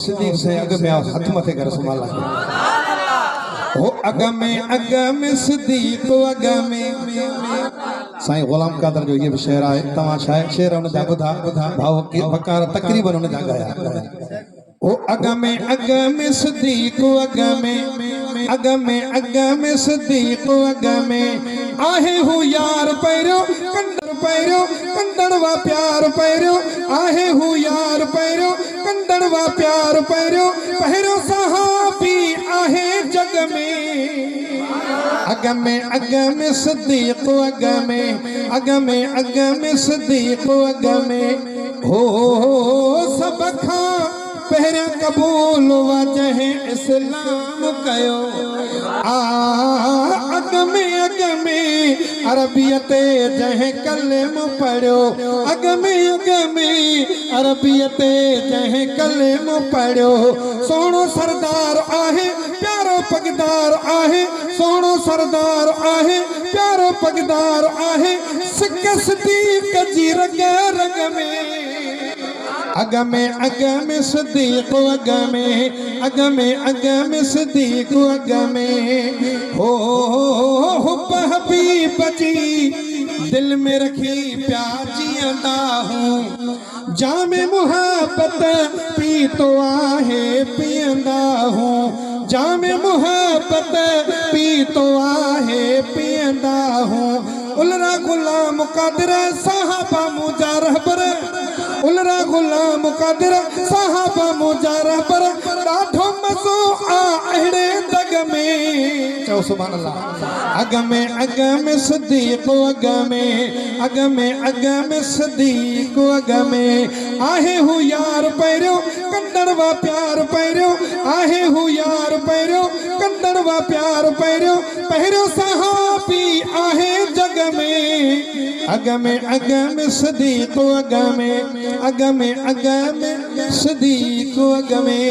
सिद्दीक से अग में हथ मथे कर सुभान अल्लाह। ओ अग में सिद्दीक अग में साईं गुलाम कादर जो ये शेर है तमा शायद शेर उन जा बुधा भाव के बकार तकरीबन उन जा गाया। ओ अग में सिद्दीक अग में सिद्दीक अग में आहे हु यार पैरो कंदड़वा प्यार पैरो आहे हु यार पैरो कंदड़वा प्यार पैरो पहिरो सहाबी आहे जग में अग में सिद्दीक अग में सिद्दीक अग में हो सब खां पहिरियां कबूल वजह इस्लाम कयो अग में अरबियत जंहिं कलम पढ़ियो अग में अरबियत जंहिं कलम पढ़ियो सोनो सरदार आहे प्यारो पगदार आहे सोनो सरदार आहे प्यारो पगदार आहे सिक सिद्दीक जी रग रग में अग में सिद्दीक अग में सिद्दीक अग में हो हुब हबीब जी दिल में रखी प्यार जियंदा हूँ जामे मुहब्बत पी तो आहे पियंदा हूँ जामे मुहब्बत पी तो आहे पियंदा हूँ उलरा गुलाम कादिर साहबा मुजा रहबर उलरा गुलाम कादिर साहबा मुजा रहबर ॾाढो मज़ो अहिड़े दग में चओ सुभान अल्लाह। अग में सिद्दीक अग में सिद्दीक अग में आहे हु यार पैरो कंदड़वा प्यार पैरो आहे हु यार पैरो कंदड़वा प्यार पैरो पहिरो सहाबी आहे जग में अग में सिद्दीक अग में सिद्दीक अग में